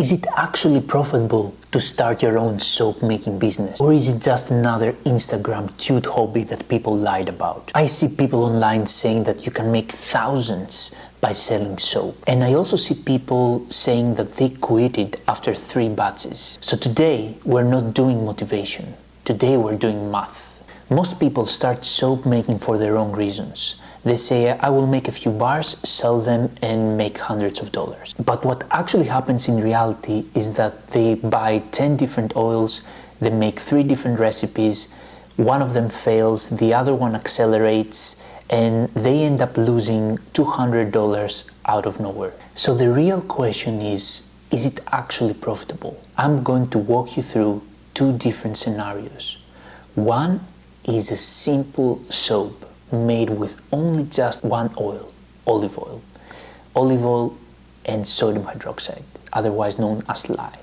Is it actually profitable to start your own soap making business? Or is it just another Instagram cute hobby that people lied about? I see people online saying that you can make thousands by selling soap. And I also see people saying that they quitted after 3 batches. So today we're not doing motivation. Today we're doing math. Most people start soap making for the wrong reasons. They say, I will make a few bars, sell them, and make hundreds of dollars. But what actually happens in reality is that they buy 10 different oils, they make 3 different recipes, one of them fails, the other one accelerates, and they end up losing $200 out of nowhere. So the real question is it actually profitable? I'm going to walk you through 2 different scenarios. One is a simple soap made with only just one oil, olive oil and sodium hydroxide, otherwise known as lye.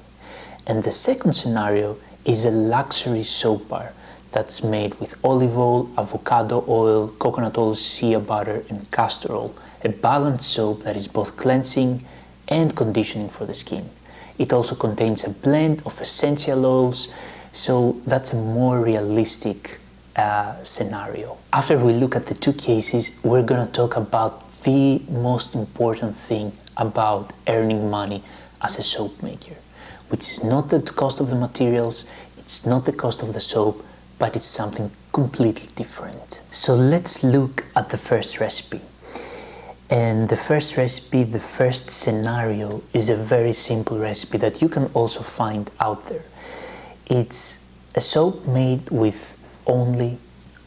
And the second scenario is a luxury soap bar that's made with olive oil, avocado oil, coconut oil, shea butter, and castor oil, a balanced soap that is both cleansing and conditioning for the skin. It also contains a blend of essential oils, so that's a more realistic scenario. After we look at the 2 cases, we're going to talk about the most important thing about earning money as a soap maker, which is not the cost of the materials, it's not the cost of the soap, but it's something completely different. So let's look at the first recipe. And the first recipe, the first scenario, is a very simple recipe that you can also find out there. It's a soap made with only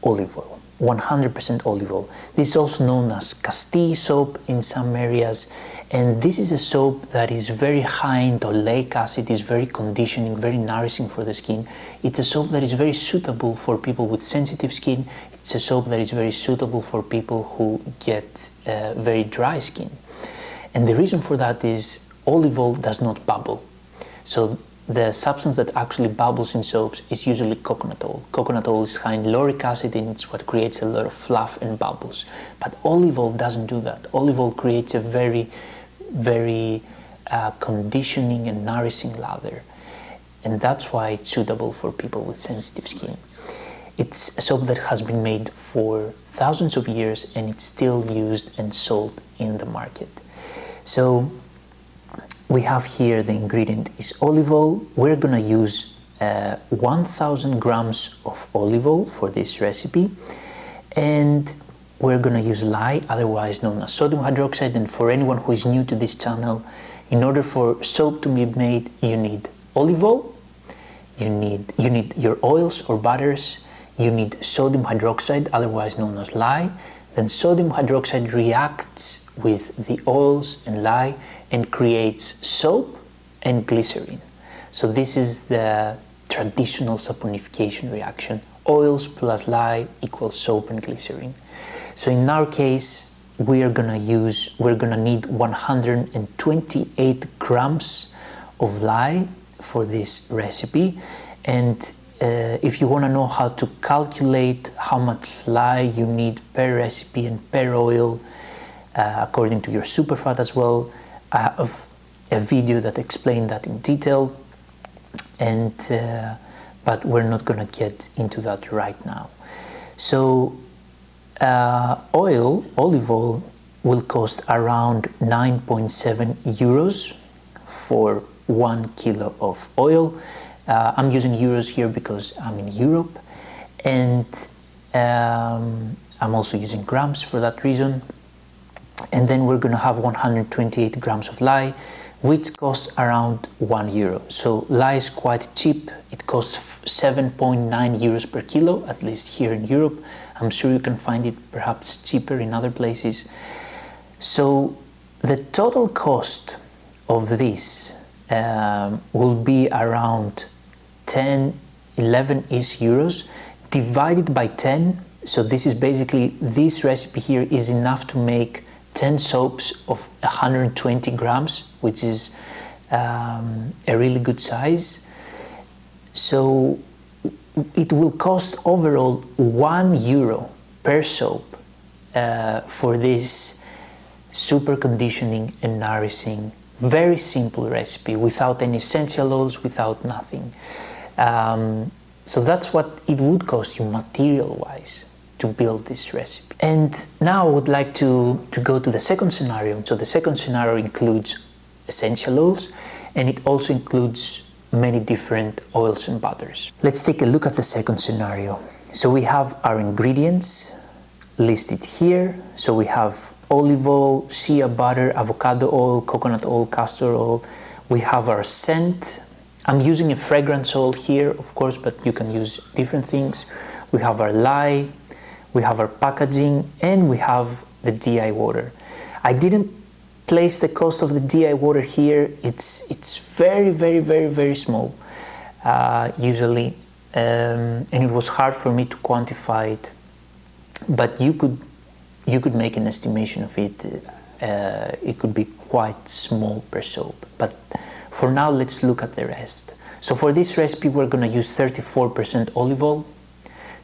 olive oil, 100% olive oil. This is also known as castile soap in some areas, and this is a soap that is very high in oleic acid, is very conditioning, very nourishing for the skin. It's a soap that is very suitable for people with sensitive skin. It's a soap that is very suitable for people who get very dry skin. And the reason for that is olive oil does not bubble. So the substance that actually bubbles in soaps is usually coconut oil. Coconut oil is high in lauric acid, and it's what creates a lot of fluff and bubbles. But olive oil doesn't do that. Olive oil creates a very conditioning and nourishing lather. And that's why it's suitable for people with sensitive skin. It's a soap that has been made for thousands of years, and it's still used and sold in the market. So we have here the ingredient is olive oil. We're gonna use 1000 grams of olive oil for this recipe, and we're gonna use lye, otherwise known as sodium hydroxide. And for anyone who is new to this channel, in order for soap to be made, you need olive oil, you need your oils or butters, you need sodium hydroxide, otherwise known as lye. Then sodium hydroxide reacts with the oils and lye and creates soap and glycerin. So this is the traditional saponification reaction. Oils plus lye equals soap and glycerin. So in our case, we're gonna need 128 grams of lye for this recipe. And if you want to know how to calculate how much lye you need per recipe and per oil, according to your superfat as well, I have a video that explains that in detail, and but we're not going to get into that right now. So olive oil will cost around 9.7 euros for 1 kilo of oil. I'm using euros here because I'm in Europe, and I'm also using grams for that reason. And then we're going to have 128 grams of lye, which costs around 1 euro. So lye is quite cheap. It costs 7.9 euros per kilo, at least here in Europe. I'm sure you can find it perhaps cheaper in other places. So the total cost of this will be around 11-ish euros divided by 10. So this is basically, this recipe here is enough to make 10 soaps of 120 grams, which is a really good size. So it will cost overall 1 euro per soap for this super conditioning and nourishing Very simple recipe, without any essential oils, without nothing. So that's what it would cost you material-wise to build this recipe. And now I would like to go to the second scenario. So the second scenario includes essential oils, and it also includes many different oils and butters. Let's take a look at the second scenario. So we have our ingredients listed here. So we have olive oil, shea butter, avocado oil, coconut oil, castor oil. We have our scent. I'm using a fragrance oil here, of course, but you can use different things. We have our lye, we have our packaging, and we have the DI water. I didn't place the cost of the DI water here. It's very, very, very, very small, usually, and it was hard for me to quantify it. But you could make an estimation of it. It could be quite small per soap. But for now, let's look at the rest. So for this recipe, we're going to use 34% olive oil,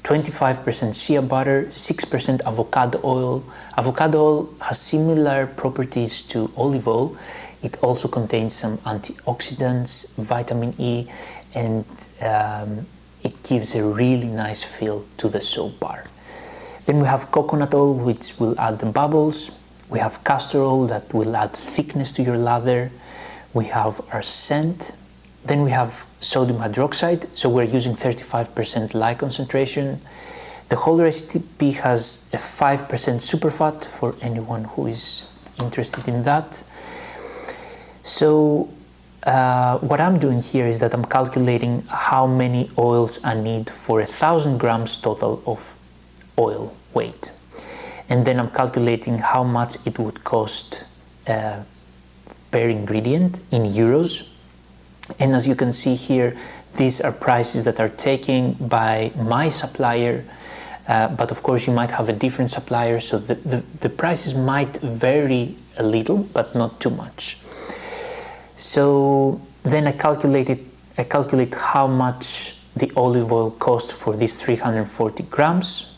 25% shea butter, 6% avocado oil. Avocado oil has similar properties to olive oil. It also contains some antioxidants, vitamin E, and it gives a really nice feel to the soap bar. Then we have coconut oil, which will add the bubbles. We have castor oil that will add thickness to your lather. We have our scent. Then we have sodium hydroxide, so we're using 35% lye concentration. The whole recipe has a 5% superfat for anyone who is interested in that. So what I'm doing here is that I'm calculating how many oils I need for 1,000 grams total of oil weight. And then I'm calculating how much it would cost per ingredient in euros. And as you can see here, these are prices that are taken by my supplier, but of course you might have a different supplier, so the prices might vary a little, but not too much. So then I calculate how much the olive oil cost for these 340 grams.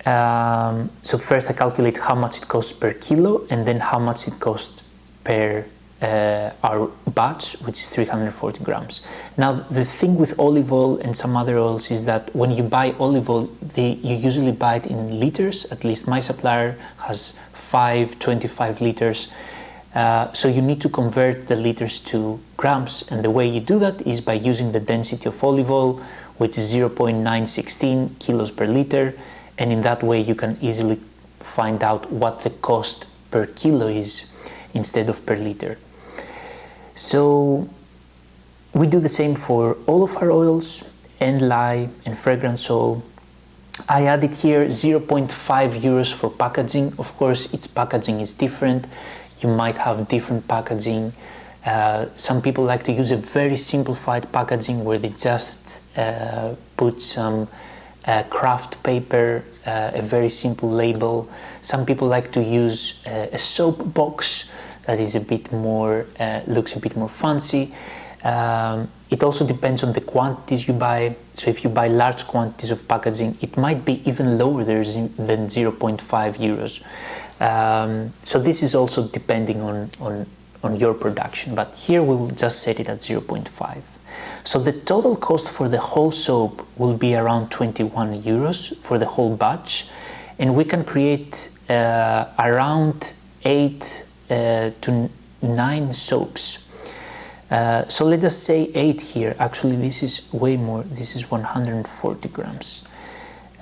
So first I calculate how much it costs per kilo, and then how much it costs per our batch, which is 340 grams. Now the thing with olive oil and some other oils is that when you buy olive oil, you usually buy it in liters. At least my supplier has 25 liters. So you need to convert the liters to grams, and the way you do that is by using the density of olive oil, which is 0.916 kilos per liter, and in that way you can easily find out what the cost per kilo is instead of per liter. So we do the same for all of our oils, and lye and fragrance oil. I added here 0.5 euros for packaging. Of course, its packaging is different. You might have different packaging. Some people like to use a very simplified packaging where they just put some craft paper, a very simple label. Some people like to use a soap box that is a bit more, looks a bit more fancy. It also depends on the quantities you buy. So if you buy large quantities of packaging, it might be even lower than 0.5 euros. So this is also depending on your production, but here we will just set it at 0.5. So the total cost for the whole soap will be around 21 euros for the whole batch, and we can create around 8 to 9 soaps. So let us say 8 here. Actually, this is way more. This is 140 grams.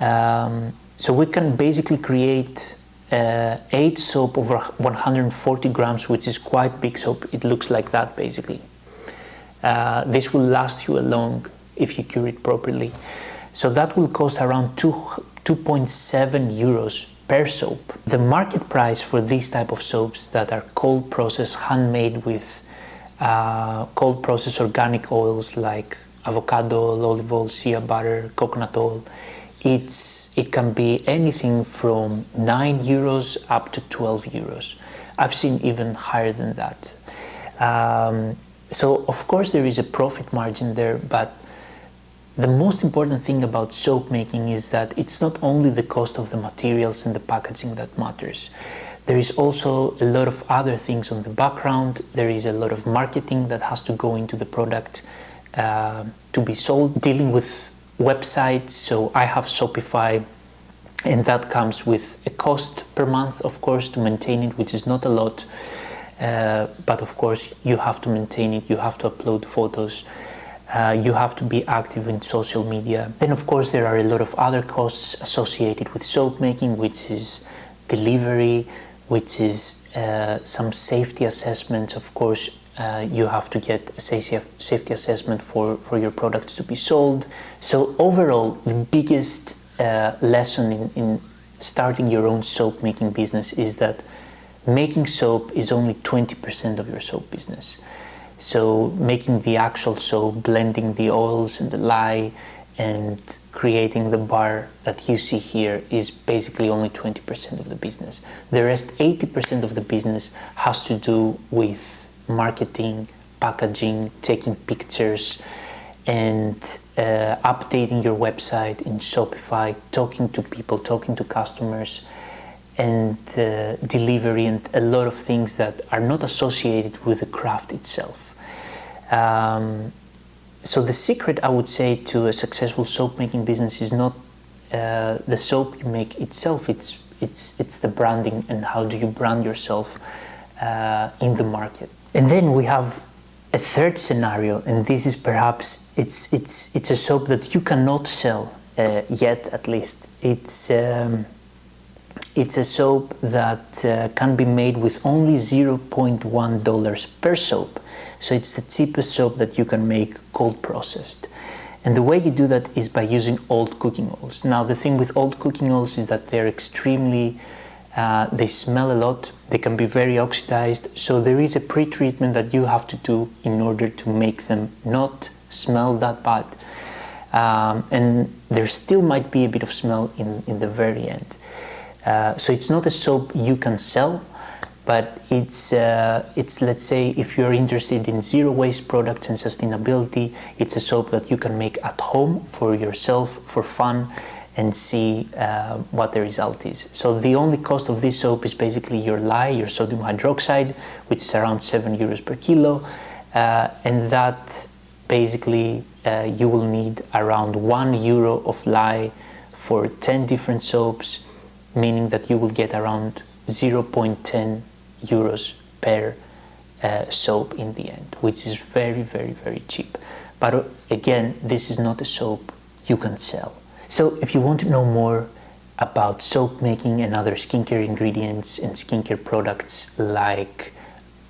So we can basically create 8 soap over 140 grams, which is quite big soap. It looks like that basically. This will last you a long if you cure it properly. So that will cost around 2.7 euros per soap. The market price for these type of soaps that are cold processed, handmade with cold processed organic oils like avocado oil, olive oil, shea butter, coconut oil, it can be anything from 9 euros up to 12 euros. I've seen even higher than that. So of course there is a profit margin there, but the most important thing about soap making is that it's not only the cost of the materials and the packaging that matters. There is also a lot of other things on the background. There is a lot of marketing that has to go into the product to be sold, dealing with websites. So I have Shopify, and that comes with a cost per month, of course, to maintain it, which is not a lot. But of course, you have to maintain it, you have to upload photos, you have to be active in social media. Then, of course, there are a lot of other costs associated with soap making, which is delivery, which is some safety assessment. Of course, you have to get a safety assessment for your products to be sold. So overall, the biggest lesson in starting your own soap making business is that making soap is only 20% of your soap business. So making the actual soap, blending the oils and the lye, and creating the bar that you see here is basically only 20% of the business. The rest, 80% of the business, has to do with marketing, packaging, taking pictures, and updating your website in Shopify, talking to people, talking to customers, and delivery, and a lot of things that are not associated with the craft itself. So the secret, I would say, to a successful soap making business is not the soap you make itself. It's the branding, and how do you brand yourself in the market. And then we have a third scenario, and this is perhaps it's a soap that you cannot sell yet, at least. It's a soap that can be made with only $0.1 per soap. So it's the cheapest soap that you can make cold processed. And the way you do that is by using old cooking oils. Now, the thing with old cooking oils is that they're extremely, they smell a lot, they can be very oxidized. So there is a pre-treatment that you have to do in order to make them not smell that bad. And there still might be a bit of smell in the very end. So it's not a soap you can sell, but it's let's say, if you're interested in zero waste products and sustainability, it's a soap that you can make at home for yourself, for fun, and see what the result is. So the only cost of this soap is basically your lye, your sodium hydroxide, which is around €7 per kilo, and that basically you will need around €1 of lye for 10 different soaps, meaning that you will get around 0.10 euros per soap in the end, which is very, very, very cheap. But again, this is not a soap you can sell. So if you want to know more about soap making and other skincare ingredients and skincare products like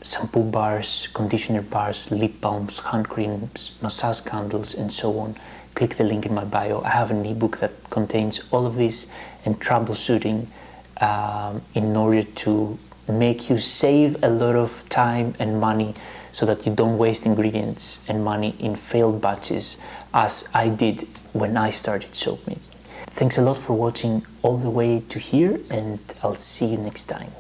shampoo bars, conditioner bars, lip balms, hand creams, massage candles, and so on, click the link in my bio. I have an ebook that contains all of this and troubleshooting in order to make you save a lot of time and money, so that you don't waste ingredients and money in failed batches, as I did when I started soap making. Thanks a lot for watching all the way to here, and I'll see you next time.